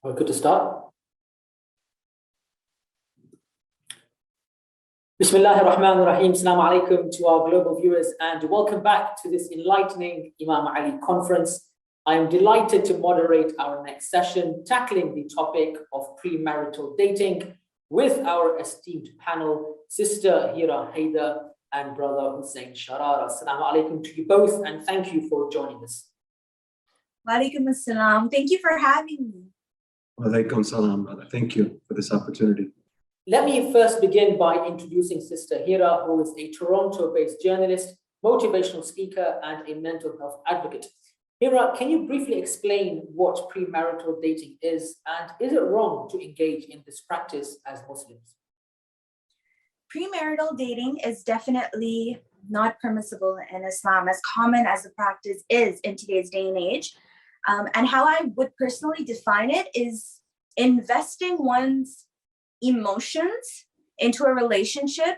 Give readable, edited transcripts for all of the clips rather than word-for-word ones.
We're good to start. Bismillahir Rahmanir Rahim. Assalamu alaikum to our global viewers, and welcome back to this enlightening Imam Ali conference. I am delighted to moderate our next session, tackling the topic of premarital dating with our esteemed panel, Sister Hira, Hyder, and Brother Hussein, Charara. Assalamu alaikum to you both, and thank you for joining us. Wa alaikum assalam. Thank you for having me. Wa alaikum salam, brother. Thank you for this opportunity. Let me first begin by introducing Sister Hira, who is a Toronto-based journalist, motivational speaker, and a mental health advocate. Hira, can you briefly explain what premarital dating is, and is it wrong to engage in this practice as Muslims? Premarital dating is definitely not permissible in Islam, as common as the practice is in today's day and age. And how I would personally define it is investing one's emotions into a relationship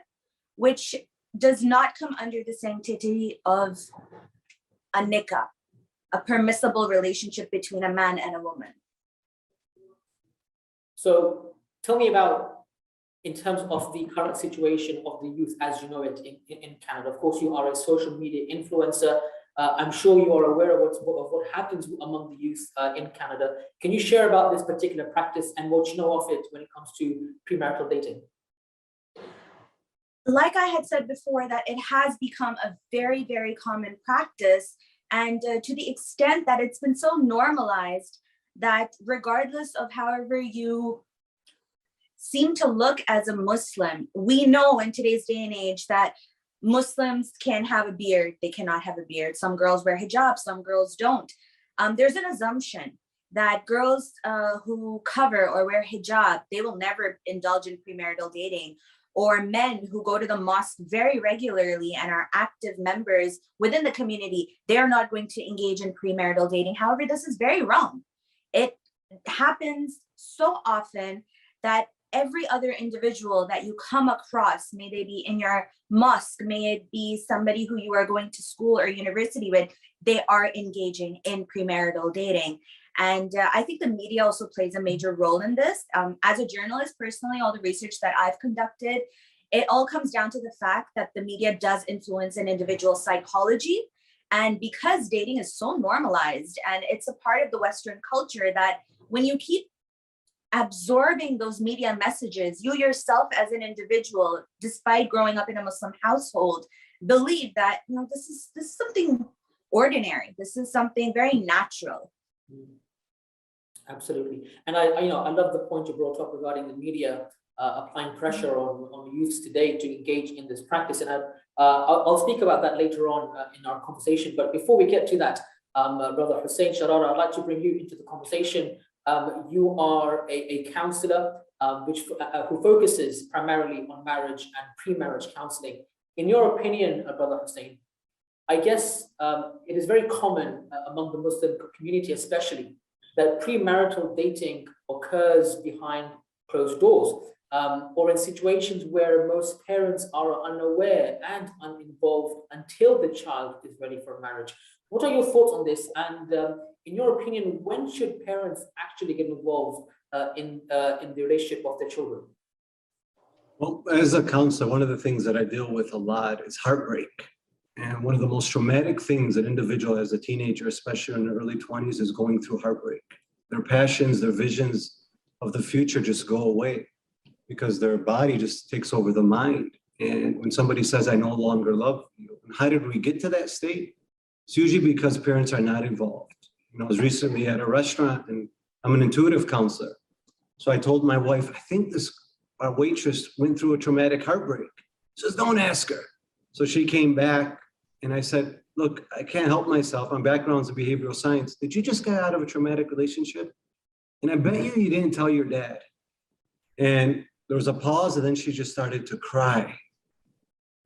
which does not come under the sanctity of a nikah, a permissible relationship between a man and a woman. So tell me about, in terms of the current situation of the youth as you know it in Canada. Of course, you are a social media influencer. I'm sure you are aware of what happens among the youth in Canada. Can you share about this particular practice and what you know of it when it comes to premarital dating? Like I had said before, that it has become a very, very common practice, and to the extent that it's been so normalized that regardless of however you seem to look as a Muslim, we know in today's day and age that Muslims can have a beard, they cannot have a beard. Some girls wear hijab, some girls don't. There's an assumption that girls who cover or wear hijab, they will never indulge in premarital dating, or men who go to the mosque very regularly and are active members within the community, they're not going to engage in premarital dating. However, this is very wrong. It happens so often that every other individual that you come across, may they be in your mosque, may it be somebody who you are going to school or university with, they are engaging in premarital dating. And I think the media also plays a major role in this. As a journalist, personally, all the research that I've conducted, it all comes down to the fact that the media does influence an individual's psychology. And because dating is so normalized and it's a part of the Western culture, that when you keep absorbing those media messages, you yourself as an individual, despite growing up in a Muslim household, believe that, you know, this is something ordinary. This is something very natural. Absolutely. And I love the point you brought up regarding the media applying pressure on youths today to engage in this practice. And I'll speak about that later on in our conversation. But before we get to that, Brother Hussein, Charara, I'd like to bring you into the conversation. You are a counselor who focuses primarily on marriage and pre-marriage counseling. In your opinion, Brother Hussein, I guess it is very common among the Muslim community especially that premarital dating occurs behind closed doors or in situations where most parents are unaware and uninvolved until the child is ready for marriage. What are your thoughts on this? And in your opinion, when should parents actually get involved in the relationship of their children? Well, as a counselor, one of the things that I deal with a lot is heartbreak. And one of the most traumatic things an individual as a teenager, especially in their early 20s, is going through heartbreak. Their passions, their visions of the future just go away because their body just takes over the mind. And when somebody says, I no longer love you, and how did we get to that state? It's usually because parents are not involved. You know, I was recently at a restaurant and I'm an intuitive counselor. So I told my wife, I think our waitress went through a traumatic heartbreak. She says, don't ask her. So she came back and I said, look, I can't help myself. My background's in behavioral science. Did you just get out of a traumatic relationship? And I bet you didn't tell your dad. And there was a pause and then she just started to cry.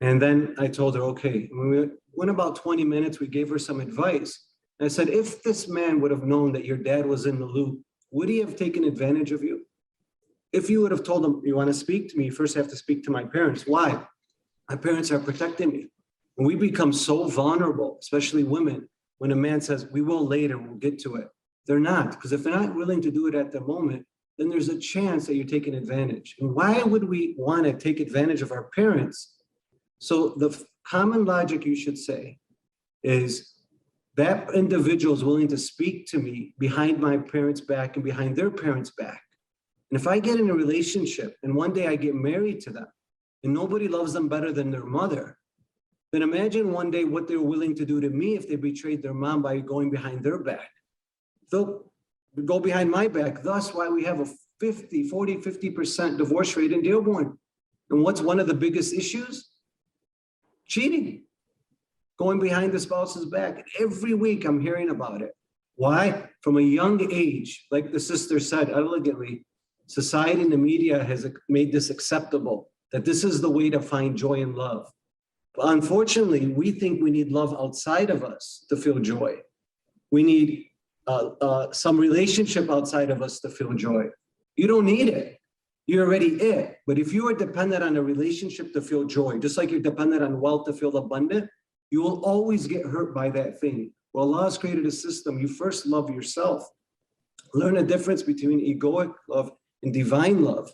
And then I told her, okay, when we went about 20 minutes, we gave her some advice. And I said, if this man would have known that your dad was in the loop, would he have taken advantage of you? If you would have told him, you want to speak to me, you first have to speak to my parents. Why? My parents are protecting me. And we become so vulnerable, especially women, when a man says, we will later, we'll get to it. They're not, because if they're not willing to do it at the moment, then there's a chance that you're taking advantage. And why would we want to take advantage of our parents? So the common logic you should say is that individual is willing to speak to me behind my parents' back and behind their parents' back. And if I get in a relationship and one day I get married to them and nobody loves them better than their mother, then imagine one day what they're willing to do to me if they betrayed their mom by going behind their back. They'll go behind my back. Thus why we have a 50% divorce rate in Dearborn. And what's one of the biggest issues? Cheating. Going behind the spouse's back. Every week I'm hearing about it. Why? From a young age, like the sister said elegantly, society and the media has made this acceptable, that this is the way to find joy and love. But unfortunately, we think we need love outside of us to feel joy. We need some relationship outside of us to feel joy. You don't need it. You're already it. But if you are dependent on a relationship to feel joy, just like you're dependent on wealth to feel abundant, you will always get hurt by that thing. Well, Allah has created a system. You first love yourself. Learn the difference between egoic love and divine love.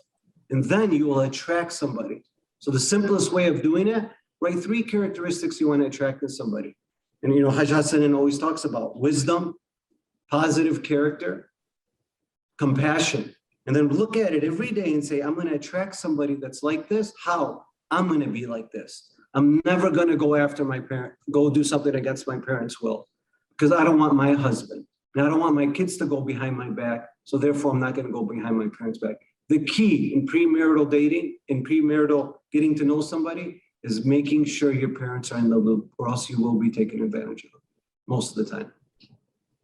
And then you will attract somebody. So the simplest way of doing it, write 3 characteristics you want to attract in somebody. And Hussein always talks about wisdom, positive character, compassion. And then look at it every day and say, I'm going to attract somebody that's like this. How? I'm going to be like this. I'm never going to go after my parent, go do something against my parents' will, because I don't want my husband and I don't want my kids to go behind my back. So therefore, I'm not going to go behind my parents' back. The key in premarital dating, in premarital getting to know somebody, is making sure your parents are in the loop, or else you will be taken advantage of most of the time.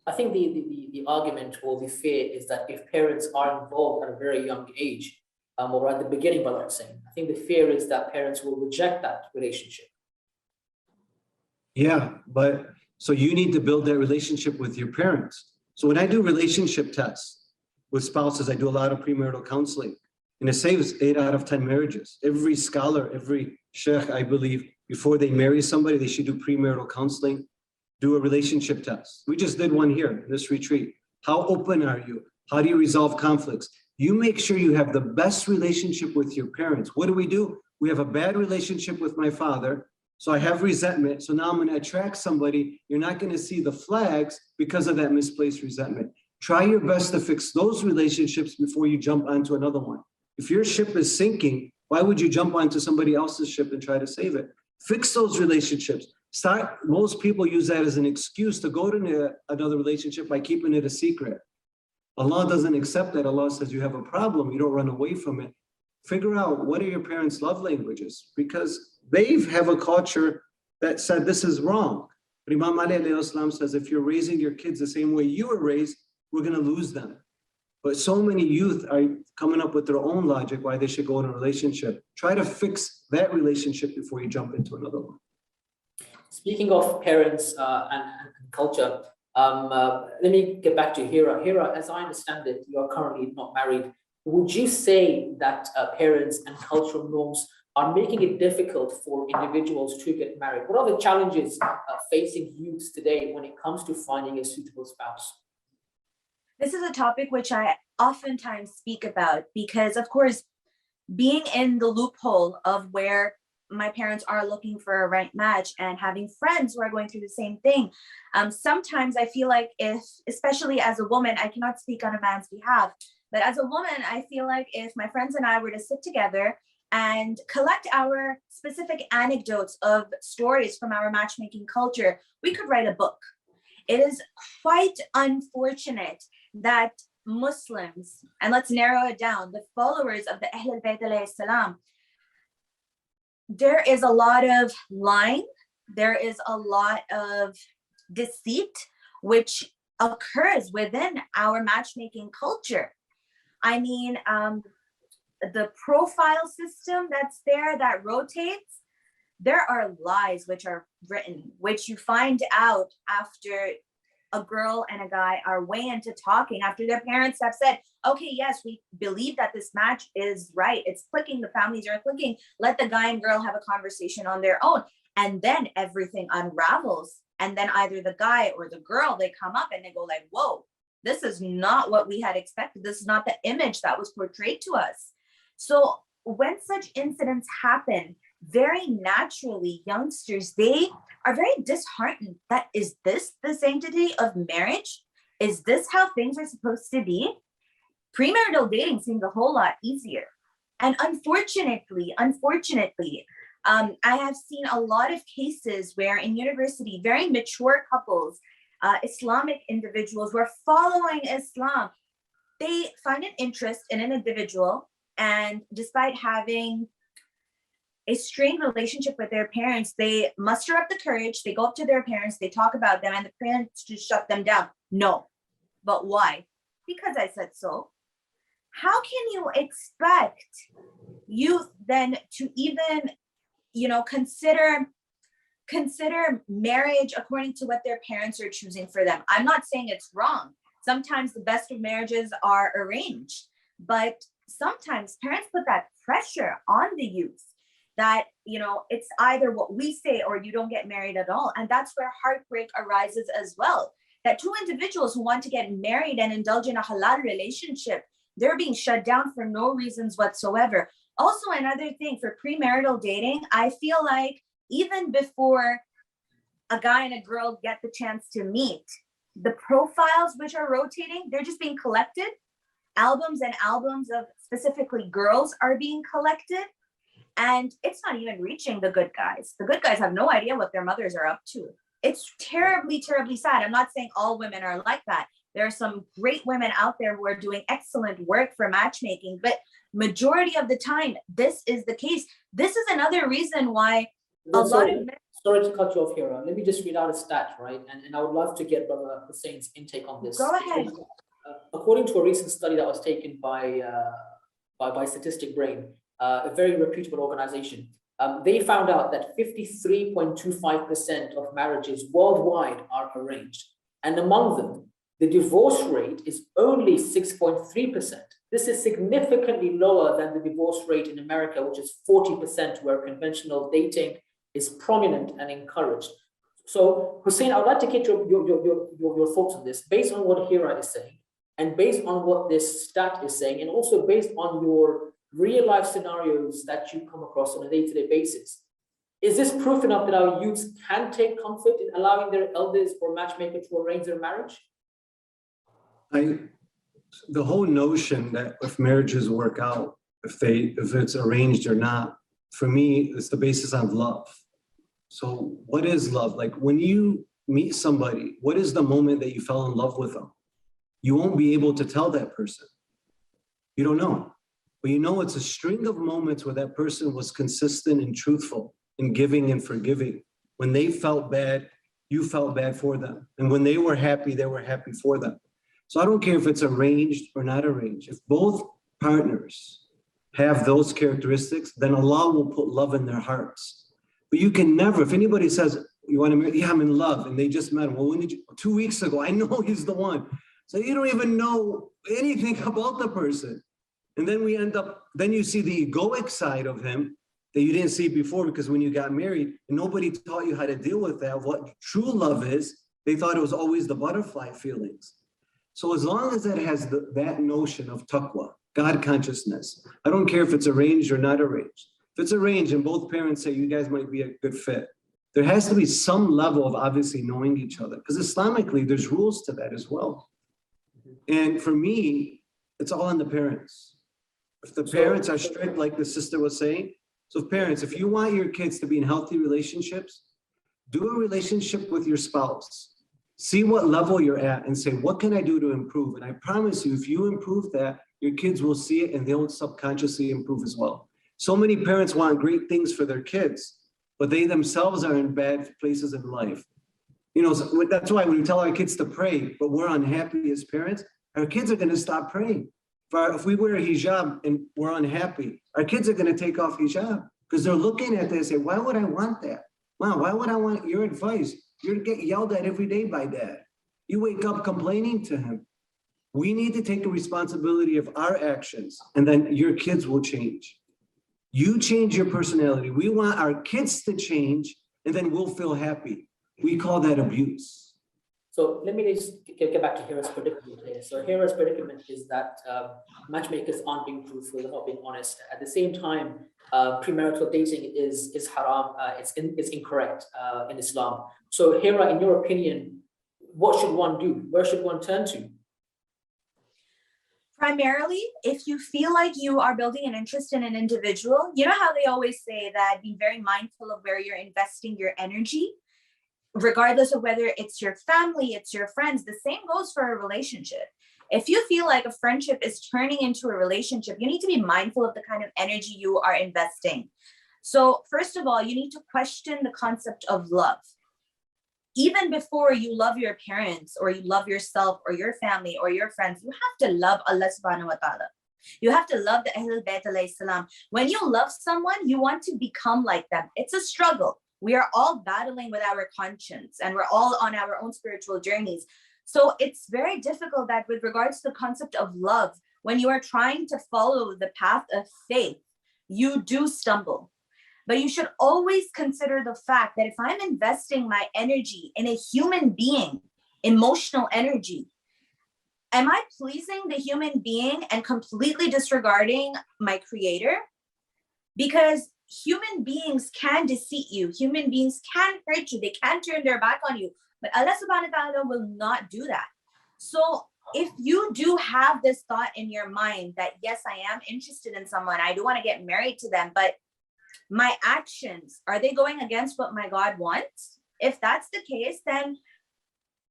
I think the argument or the fear is that if parents are involved at a very young age, or at the beginning, but I'm saying, I think the fear is that parents will reject that relationship. Yeah, but so you need to build that relationship with your parents. So when I do relationship tests with spouses, I do a lot of premarital counseling, and it saves 8 out of 10 marriages. Every scholar, every sheikh, I believe, before they marry somebody, they should do premarital counseling, do a relationship test. We just did one here in this retreat. How open are you? How do you resolve conflicts? You make sure you have the best relationship with your parents. What do? We have a bad relationship with my father, so I have resentment. So now I'm going to attract somebody. You're not going to see the flags because of that misplaced resentment. Try your best to fix those relationships before you jump onto another one. If your ship is sinking, why would you jump onto somebody else's ship and try to save it? Fix those relationships. Most people use that as an excuse to go to another relationship by keeping it a secret. Allah doesn't accept that. Allah says you have a problem, you don't run away from it. Figure out what are your parents' love languages, because they have a culture that said this is wrong. But Imam Ali alayhi salam says if you're raising your kids the same way you were raised, we're going to lose them. But so many youth are coming up with their own logic why they should go in a relationship. Try to fix that relationship before you jump into another one. Speaking of parents and culture, let me get back to Hira. Hira, as I understand it, you are currently not married. Would you say that parents and cultural norms are making it difficult for individuals to get married? What are the challenges facing youths today when it comes to finding a suitable spouse? This is a topic which I oftentimes speak about because, of course, being in the loophole of where my parents are looking for a right match and having friends who are going through the same thing, sometimes I feel like especially as a woman, I cannot speak on a man's behalf, but as a woman, I feel like if my friends and I were to sit together and collect our specific anecdotes of stories from our matchmaking culture, we could write a book. It is quite unfortunate that Muslims, and let's narrow it down, the followers of the Ahlul Bayt alayhi salam, there is a lot of lying, there is a lot of deceit, which occurs within our matchmaking culture. I mean, the profile system that's there that rotates, there are lies which are written, which you find out after a girl and a guy are way into talking, after their parents have said, okay, yes, we believe that this match is right. It's clicking, the families are clicking. Let the guy and girl have a conversation on their own. And then everything unravels. And then either the guy or the girl, they come up and they go like, whoa, this is not what we had expected. This is not the image that was portrayed to us. So when such incidents happen, very naturally, youngsters, they are very disheartened that, is this the sanctity of marriage? Is this how things are supposed to be? Premarital dating seems a whole lot easier. And unfortunately, I have seen a lot of cases where in university, very mature couples, Islamic individuals who are following Islam, they find an interest in an individual, and despite having a strained relationship with their parents, they muster up the courage, they go up to their parents, they talk about them, and the parents just shut them down. No, but why? Because I said so. How can you expect youth then to even, consider marriage according to what their parents are choosing for them? I'm not saying it's wrong. Sometimes the best of marriages are arranged, but sometimes parents put that pressure on the youth that, it's either what we say or you don't get married at all. And that's where heartbreak arises as well. That two individuals who want to get married and indulge in a halal relationship, they're being shut down for no reasons whatsoever. Also, another thing for premarital dating, I feel like even before a guy and a girl get the chance to meet, the profiles which are rotating, they're just being collected. Albums and albums of specifically girls are being collected. And it's not even reaching the good guys. The good guys have no idea what their mothers are up to. It's terribly, terribly sad. I'm not saying all women are like that. There are some great women out there who are doing excellent work for matchmaking, but majority of the time, this is the case. This is another reason why sorry to cut you off here. Let me just read out a stat, right? And I would love to get Brother Hussein's intake on this. Go ahead. According to a recent study that was taken by Statistic Brain, a very reputable organization, they found out that 53.25% of marriages worldwide are arranged. And among them, the divorce rate is only 6.3%. This is significantly lower than the divorce rate in America, which is 40%, where conventional dating is prominent and encouraged. So, Hussein, I would like to get your thoughts on this, based on what Hira is saying, and based on what this stat is saying, and also based on your real-life scenarios that you come across on a day-to-day basis. Is this proof enough that our youths can take comfort in allowing their elders or matchmakers to arrange their marriage? The whole notion that if marriages work out, if it's arranged or not, for me, it's the basis of love. So what is love? Like when you meet somebody, what is the moment that you fell in love with them? You won't be able to tell that person. You don't know. But it's a string of moments where that person was consistent and truthful and giving and forgiving. When they felt bad, you felt bad for them. And when they were happy for them. So I don't care if it's arranged or not arranged. If both partners have those characteristics, then Allah will put love in their hearts. But you can never, if anybody says, you want to marry, yeah, I'm in love, and they just met him. Well, when did you, 2 weeks ago, I know he's the one. So you don't even know anything about the person. And then then you see the egoic side of him that you didn't see before, because when you got married, and nobody taught you how to deal with that, what true love is, they thought it was always the butterfly feelings. So as long as it has that notion of taqwa, God consciousness, I don't care if it's arranged or not arranged. If it's arranged and both parents say you guys might be a good fit, there has to be some level of obviously knowing each other, because Islamically, there's rules to that as well. And for me, it's all on the parents. If the parents are strict, like the sister was saying, so parents, if you want your kids to be in healthy relationships, do a relationship with your spouse. See what level you're at and say, what can I do to improve? And I promise you, if you improve that, your kids will see it and they'll subconsciously improve as well. So many parents want great things for their kids, but they themselves are in bad places in life. So that's why when we tell our kids to pray, but we're unhappy as parents, our kids are going to stop praying. If we wear a hijab and we're unhappy, our kids are going to take off hijab because they're looking at this and say, why would I want that? Mom, why would I want your advice? You're going to get yelled at every day by dad. You wake up complaining to him. We need to take the responsibility of our actions, and then your kids will change. You change your personality. We want our kids to change and then we'll feel happy. We call that abuse. So let me just get back to Hira's predicament here. So Hira's predicament is that matchmakers aren't being truthful, they're not being honest. At the same time, premarital dating is haram, it's incorrect in Islam. So Hira, in your opinion, what should one do? Where should one turn to? Primarily, if you feel like you are building an interest in an individual, you know how they always say that be very mindful of where you're investing your energy, regardless of whether it's your family, it's your friends. The same goes for a relationship. If you feel like a friendship is turning into a relationship, you need to be mindful of the kind of energy you are investing. So first of all, you need to question the concept of love. Even before you love your parents or you love yourself or your family or your friends, you have to love Allah subhanahu wa ta'ala. You have to love the Ahlul Bayt alayhi salam. When you love someone, you want to become like them. It's a struggle. We are all battling with our conscience and we're all on our own spiritual journeys. So it's very difficult that with regards to the concept of love, when you are trying to follow the path of faith, you do stumble. But you should always consider the fact that if I'm investing my energy in a human being, emotional energy, am I pleasing the human being and completely disregarding my creator? Because human beings can deceive you. Human beings can hurt you. They can turn their back on you. But Allah subhanahu wa ta'ala will not do that. So if you do have this thought in your mind that, yes, I am interested in someone, I do want to get married to them, but my actions, are they going against what my God wants? If that's the case, then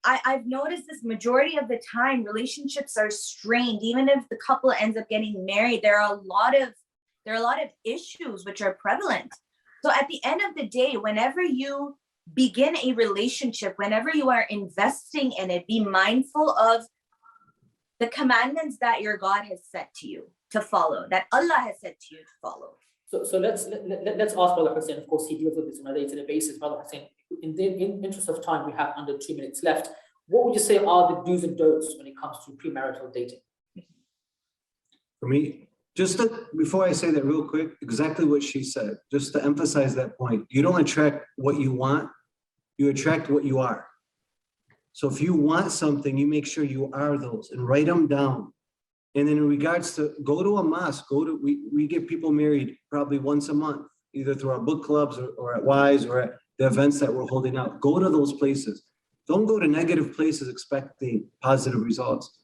I've noticed this majority of the time, relationships are strained. Even if the couple ends up getting married, there are a lot of issues which are prevalent. So at the end of the day, whenever you begin a relationship, whenever you are investing in it, be mindful of the commandments that your God has set to you to follow, that Allah has said to you to follow. So let's ask Brother Hussein. Of course, he deals with this on a day-to-day basis. Brother Hussein, in the interest of time, we have under 2 minutes left. What would you say are the do's and don'ts when it comes to premarital dating? For me, before I say that real quick, exactly what she said, just to emphasize that point, you don't attract what you want, you attract what you are. So if you want something, you make sure you are those and write them down. And then in regards to go to a mosque, we get people married probably once a month, either through our book clubs or at WISE or at the events that we're holding out. Go to those places. Don't go to negative places expecting positive results.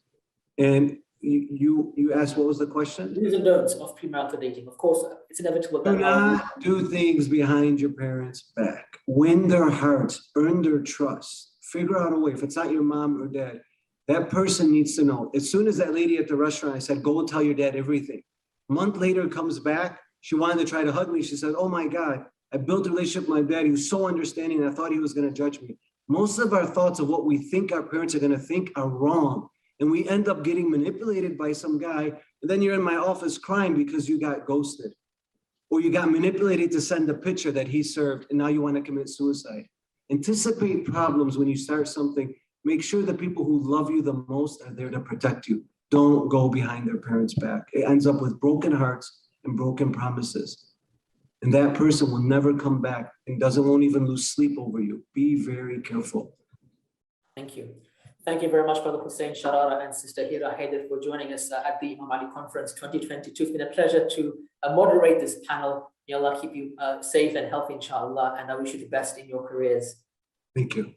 And you asked, what was the question? Do's and don'ts of premarital dating. Of course, it's inevitable that do not do things behind your parents' back. Win their hearts, earn their trust. Figure out a way. If it's not your mom or dad, that person needs to know. As soon as that lady at the restaurant, I said, go tell your dad everything. A month later, comes back. She wanted to try to hug me. She said, oh my God, I built a relationship with my dad. He was so understanding. I thought he was going to judge me. Most of our thoughts of what we think our parents are going to think are wrong. And we end up getting manipulated by some guy. And then you're in my office crying because you got ghosted. Or you got manipulated to send a picture that he served. And now you want to commit suicide. Anticipate problems when you start something. Make sure the people who love you the most are there to protect you. Don't go behind their parents' back. It ends up with broken hearts and broken promises. And that person will never come back and won't even lose sleep over you. Be very careful. Thank you. Thank you very much, Brother Hussein, Charara, and Sister Hira Hyder for joining us at the Imam Ali Conference 2022. It's been a pleasure to moderate this panel. May Allah keep you safe and healthy, inshallah, and I wish you the best in your careers. Thank you.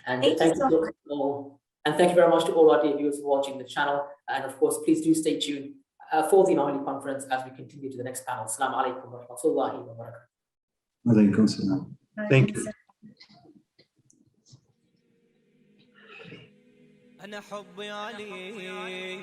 And thank you very much to all our dear viewers watching the channel. And of course, please do stay tuned for the Imam Ali Conference as we continue to the next panel. Assalamu alaikum wa rahmatullahi wa barakatuh. Wa alaikum salam. Thank you. أنا حبي عليك